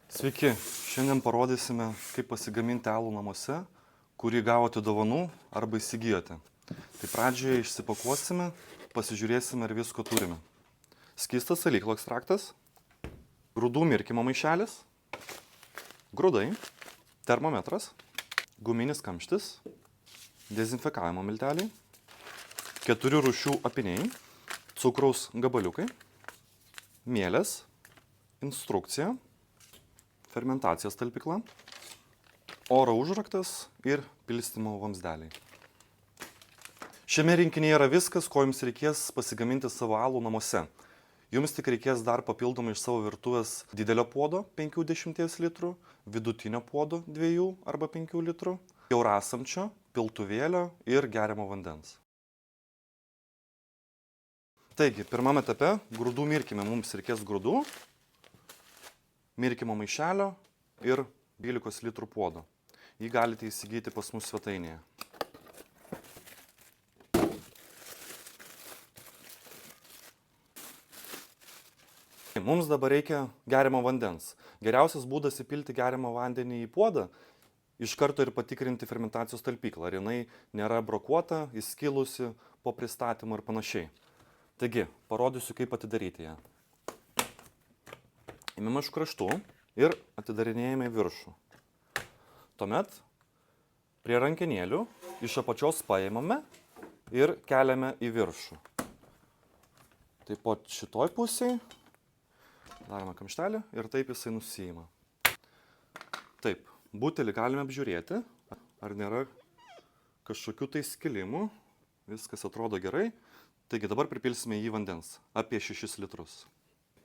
Sveiki, šiandien parodysime, kaip pasigaminti alų namuose, kurį gavote dovanų arba įsigijote. Tai pradžioje išsipakuosime, pasižiūrėsime, ar visko turime. Skystas salyklo ekstraktas, grūdų mirkymo maišelis, grūdai, termometras, guminis kamštis, dezinfekavimo milteliai, 4 rūšių apiniai, cukraus gabaliukai, mielės, instrukcija, fermentacijos talpykla, oro užraktas ir pilstymo vamzdeliai. Šiame rinkinyje yra viskas, ko jums reikės pasigaminti savo alų namuose. Jums tik reikės dar papildomai iš savo virtuvės didelio puodo 50 litrų, vidutinio puodo 2 arba 5 litrų, kiaurasamčio, piltuvėlio ir geriamo vandens. Taigi, pirmame etape grūdų mirkyme mums reikės grūdų, mirkymo maišelio ir 12 litrų puodo. Jį galite įsigyti pas mus svetainėje. Mums dabar reikia geriamo vandens. Geriausias būdas įpilti geriamą vandenį į puodą, iš karto ir patikrinti fermentacijos talpyklą, ar jinai nėra brokuota, įskilusi po pristatymo ir panašiai. Taigi, parodysiu, kaip atidaryti ją. Įmame iš kraštų ir atidarinėjame į viršų. Tuomet prie rankenėlių iš apačios paimame ir keliame į viršų. Taip pat šitoj pusėje darome kamštelį ir taip jisai nusiima. Taip, butelį galime apžiūrėti, ar nėra kažkokių tai skilimų. Viskas atrodo gerai. Taigi dabar pripilsime jį vandens, apie 6 litrus.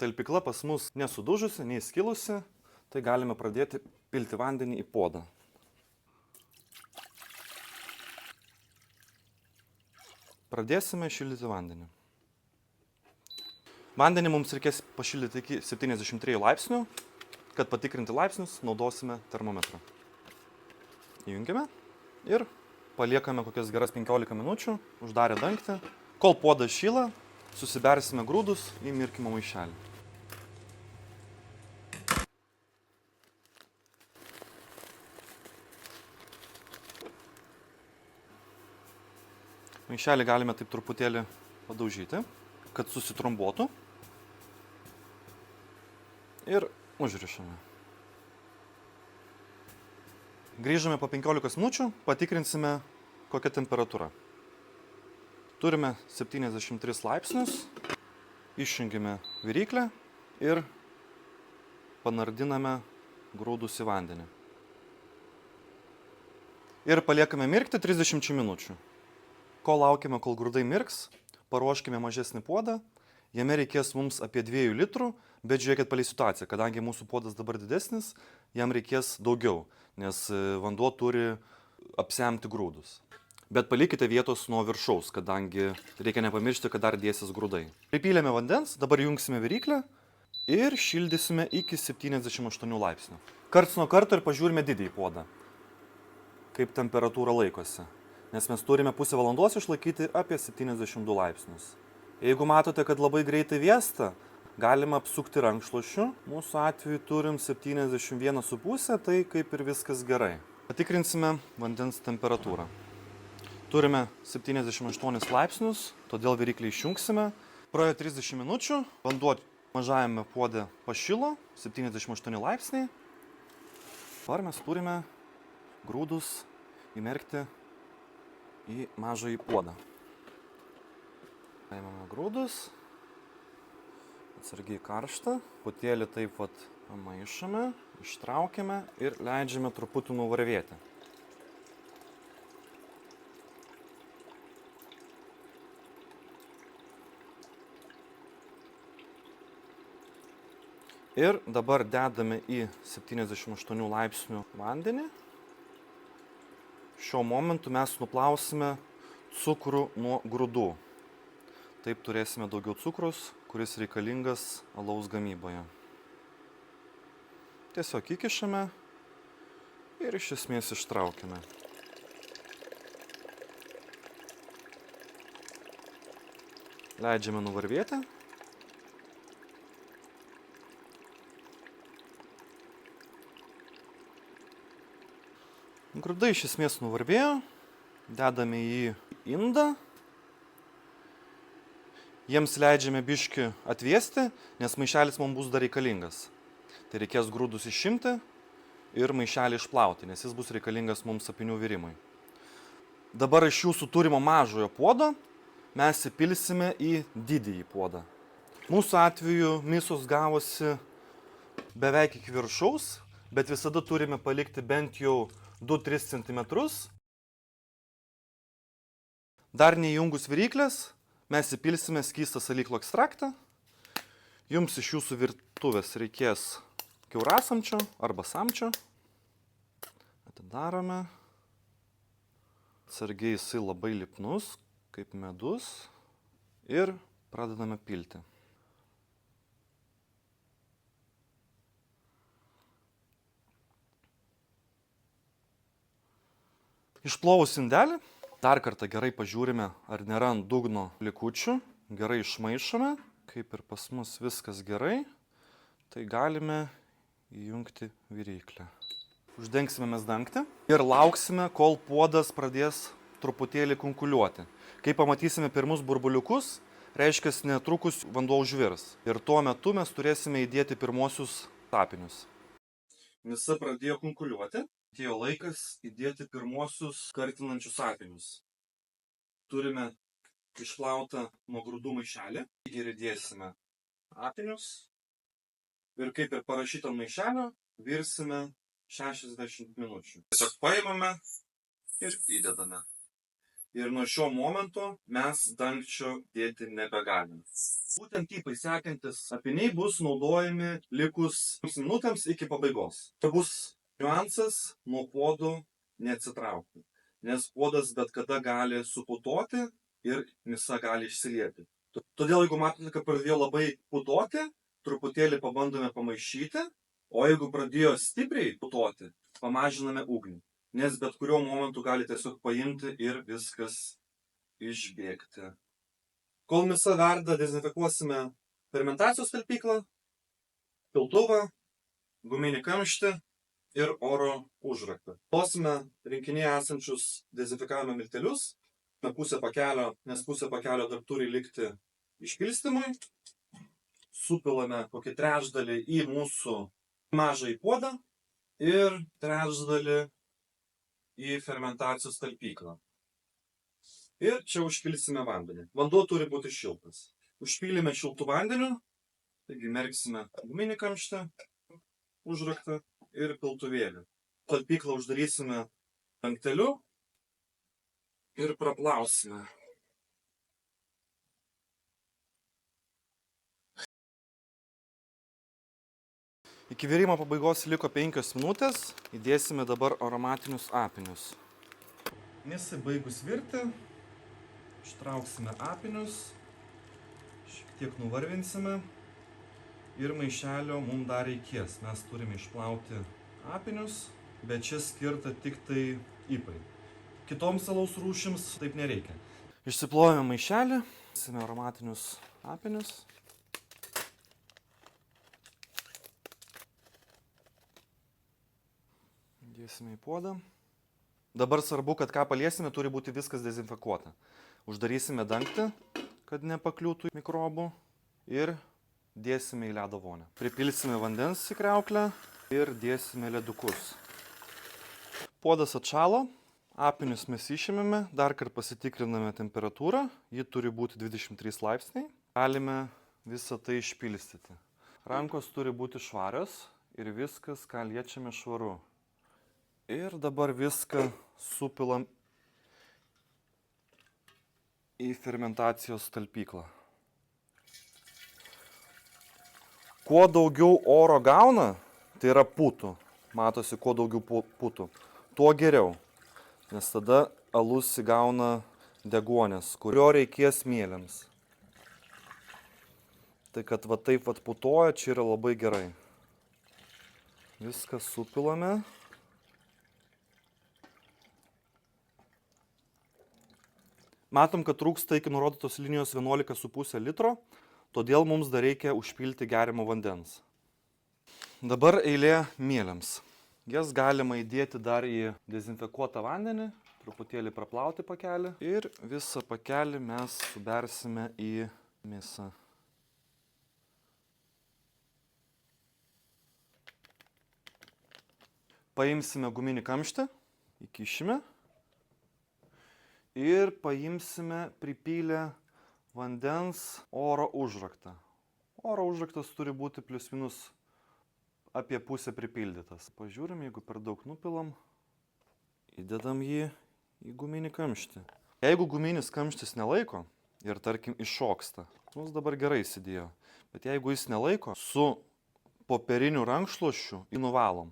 Talpykla pas mus nesudužusi, neįskilusi, tai galime pradėti pilti vandenį į puodą. Pradėsime šildyti vandenį. Vandenį mums reikės pašildyti iki 73 laipsnių. Kad patikrinti laipsnius, naudosime termometrą. Įjungiame ir paliekame kokias geras 15 minučių, uždarę dangtį. Kol puodas šyla, susibersime grūdus į mirkymo maišelį. Maišelį galime taip truputėlį padaužyti, kad susitrombuotų. Ir užrišame. Grįžame po 15 minučių, patikrinsime, kokia temperatūra. Turime 73 laipsnius, išjungiame viryklę ir panardiname grūdus į vandenį. Ir paliekame mirkti 30 minučių. Kol laukiame, kol grūdai mirks, paruoškime mažesnį puodą. Jame reikės mums apie 2 litrų, bet žiūrėkit palei situaciją, kadangi mūsų puodas dabar didesnis, jam reikės daugiau, nes vanduo turi apsemti grūdus. Bet palikite vietos nuo viršaus, kadangi reikia nepamiršti, kad dar dėsis grūdai. Pripylėme vandens, dabar jungsime viryklę ir šildysime iki 78 laipsnių. Karts nuo karto ir pažiūrime didįjį puodą, kaip temperatūra laikosi, nes mes turime pusę valandos išlaikyti apie 72 laipsnius. Jeigu matote, kad labai greitai vėsta, galima apsukti rankšluosčiu. Mūsų atveju turim 71,5, tai kaip ir viskas gerai. Patikrinsime vandens temperatūrą. Turime 78 laipsnius, todėl viryklį išjungsime. Praėjo 30 minučių, vanduo mažajame puode pašilo, 78 laipsniai. Dabar mes turime grūdus įmerkti į mažąjį puodą. Paimame grūdus, atsargiai karštą, putėlį taip pat pamaišome, ištraukiame ir leidžiame truputį nuvarvėti. Ir dabar dedame į 78 laipsnių vandenį. Šiuo momentu mes nuplausime cukrų nuo grūdų. Taip turėsime daugiau cukrus, kuris reikalingas alaus gamyboje. Tiesiog įkišame ir iš esmės ištraukiame. Leidžiame nuvarvėti. Grūdai iš esmės nuvarvėjo, dedame į indą. Jiems leidžiame biškį atvėsti, nes maišelis mums bus dar reikalingas. Tai reikės grūdus išimti ir maišelį išplauti, nes jis bus reikalingas mums apynių virimui. Dabar iš jūsų turimo mažojo puodo mes įpilsime į didįjį puodą. Mūsų atveju misos gavosi beveik iki viršaus, bet visada turime palikti bent jau 2-3 cm. Dar neįjungus viryklės, mes įpilsime skystą salyklo ekstraktą. Jums iš jūsų virtuvės reikės kiaurasamčio arba samčio. Atidarome. Atsargiai jisai labai lipnus, kaip medus. Ir pradedame pilti. Išplovus indelį, dar kartą gerai pažiūrime, ar nėra ant dugno likučių. Gerai išmaišome. Kaip ir pas mus viskas gerai, tai galime įjungti viryklę. Uždengsime mes dangtį ir lauksime, kol puodas pradės truputėlį kunkuliuoti. Kai pamatysime pirmus burbuliukus, reiškia, netrukus vanduo užvirs. Ir tuo metu mes turėsime įdėti pirmosius apinius. Misa pradėjo kunkuliuoti. Atėjo laikas įdėti pirmosius kartinančius apinius. Turime išplautą nuo grūdų maišelį. Ir įdėsime apinius. Ir kaip ir parašyta ant maišelio, virsime 60 minučių. Tiesiog paimame ir įdedame. Ir nuo šio momento mes dangčio dėti nebegalime. Būtent taip sekantis apiniai bus naudojami likus minutėms iki pabaigos. Tai bus niuansas nuo puodų neatsitraukti, nes puodas bet kada gali suputoti ir misa gali išsilieti. Todėl, jeigu matote, kad pradėjo labai putoti, truputėlį pabandome pamaišyti, o jeigu pradėjo stipriai putoti, pamažiname ugnį, nes bet kuriuo momentu gali tiesiog paimti ir viskas išbėgti. Kol misa verda, dezinfekuosime fermentacijos talpyklą, piltuvą, guminį kamštį ir oro užraktą. Duosime rinkinyje esančius dezinfekavimo miltelius, pusę pakelio, nes pusę pakelio dar turi likti išpilstymui. Supilame kokį trečdalį į mūsų mažąjį puodą ir trečdalį į fermentacijos talpyklą. Ir čia užpilsime vandenį. Vanduo turi būti šiltas. Užpylime šiltų vandeniu, taigi merksime guminį kamštį, užraktą ir piltuvėlį. Talpyklą uždarysime dangteliu ir praplausime. Iki virimo pabaigos liko 5 minutės. Įdėsime dabar aromatinius apinius. Misai baigus virti, ištrauksime apinius, šiek tiek nuvarvinsime ir maišelio mums dar reikės. Mes turime išplauti apinius, bet čia skirta tik tai ypai. Kitoms alaus rūšims taip nereikia. Išsiplovėme maišelį, įdėsime aromatinius apinius. Dėsime į puodą. Dabar svarbu, kad ką paliesime, turi būti viskas dezinfekuota. Uždarysime dangtį, kad nepakliūtų mikrobų ir dėsime į ledo vonią. Pripilsime vandens į kriauklę ir dėsime ledukus. Puodas atšalo, apinius mes išėmėme, dar kartą pasitikriname temperatūrą, ji turi būti 23 laipsniai. Galime visą tai išpilstyti. Rankos turi būti švarios ir viskas, ką liečiame, švaru. Ir dabar viską supilam į fermentacijos talpyklą. Kuo daugiau oro gauna, tai yra putų, matosi, kuo daugiau putų, tuo geriau, nes tada alus įgauna deguonies, kurio reikės mielėms. Tai kad va taip putoja, čia yra labai gerai. Viską supilame. Matom, kad trūksta iki nurodytos linijos 11,5 litro, todėl mums dar reikia užpilti geriamo vandens. Dabar eilė mielėms. Jas galima įdėti dar į dezinfekuotą vandenį, truputėlį praplauti pakelį ir visą pakelį mes subersime į mėsą. Paimsime guminį kamštį, įkišime ir paimsime pripylę vandens oro užraktą. Oro užraktas turi būti plius minus apie pusę pripildytas. Pažiūrim, jeigu per daug nupilam, įdedam jį į guminį kamštį. Jeigu guminis kamštis nelaiko ir tarkim iššoksta, mums dabar gerai įsidėjo, bet jeigu jis nelaiko, su popieriniu rankšluosčiu jį nuvalom.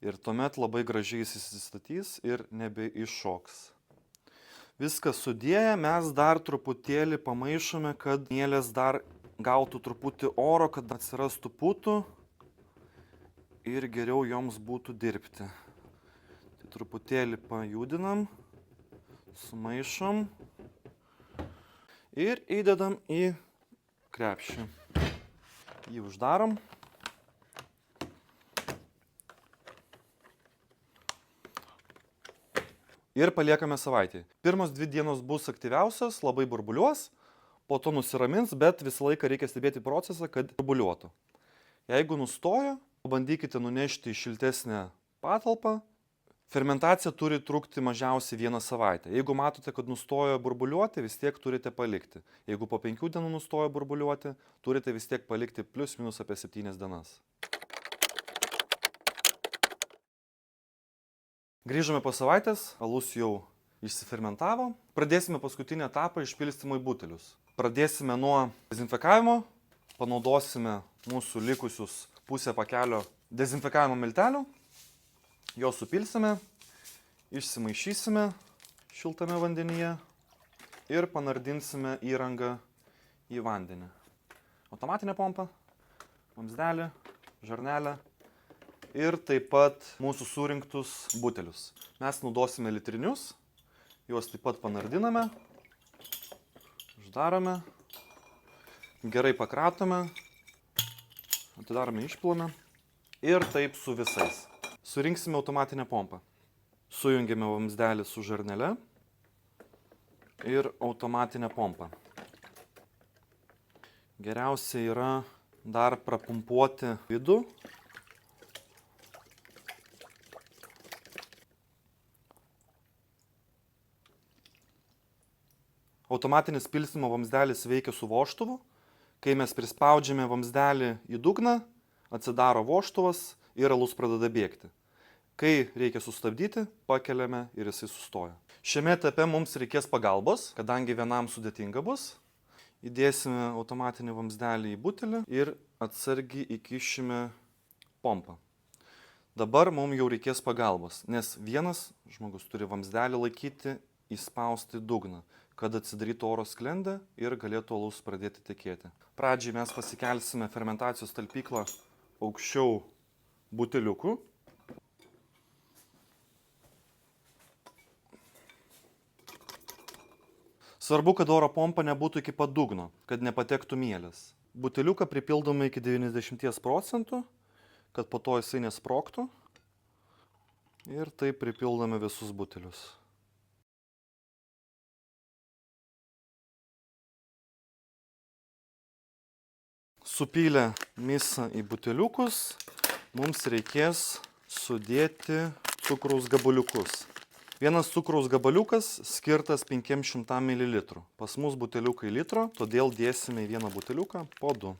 Ir tuomet labai gražiai jis įsistatys ir nebeiššoks. Viską sudėję mes dar truputėlį pamaišome, kad mielės dar gautų truputį oro, kad atsirastų putų ir geriau joms būtų dirbti. Tai truputėlį pajudinam, sumaišom ir įdedam į krepšį. Jį uždarom. Ir paliekame savaitį. Pirmos 2 dienos bus aktyviausios, labai burbuliuos, po to nusiramins, bet visą laiką reikia stebėti procesą, kad burbuliuotų. Jeigu nustojo, pabandykite nunešti į šiltesnę patalpą. Fermentacija turi trukti mažiausiai 1 savaitę. Jeigu matote, kad nustojo burbuliuoti, vis tiek turite palikti. Jeigu po 5 dienų nustojo burbuliuoti, turite vis tiek palikti plius minus apie 7 dienas. Grįžome po savaitės, alus jau išsifermentavo. Pradėsime paskutinį etapą išpilstymo į butelius. Pradėsime nuo dezinfekavimo, panaudosime mūsų likusius pusę pakelio dezinfekavimo miltelių, juos supilsime, išsimaišysime šiltame vandenyje ir panardinsime įrangą į vandenį. Automatinė pompa, vamzdelį, žarnelę ir taip pat mūsų surinktus butelius. Mes naudosime litrinius, juos taip pat panardiname, uždarome, gerai pakratome, atidarome, išpilame ir taip su visais. Surinksime automatinę pompą. Sujungiame vamzdelį su žarnele ir automatinę pompą. Geriausia yra dar prapumpuoti vidų. Automatinis pilstymo vamzdelis veikia su vožtuvu. Kai mes prispaudžiame vamzdelį į dugną, atsidaro vožtuvas ir alus pradeda bėgti. Kai reikia sustabdyti, pakeliame ir jisai sustoja. Šiame etape mums reikės pagalbos, kadangi vienam sudėtinga bus. Įdėsime automatinį vamzdelį į butelį ir atsargiai įkišime pompą. Dabar mums jau reikės pagalbos, nes vienas žmogus turi vamzdelį laikyti įspausti dugną, kad atsidarytų oro sklendę ir galėtų alus pradėti tekėti. Pradžiai mes pasikelsime fermentacijos talpyklą aukščiau buteliukų. Svarbu, kad oro pompa nebūtų iki pat dugno, kad nepatektų mielės. Buteliuką pripildome iki 90%, kad po to jisai nesprogtų. Ir taip pripildome visus butelius. Supylę misą į buteliukus, mums reikės sudėti cukraus gabaliukus. Vienas cukraus gabaliukas skirtas 500 ml. Pas mus buteliukai litro, todėl dėsime į vieną buteliuką po 2.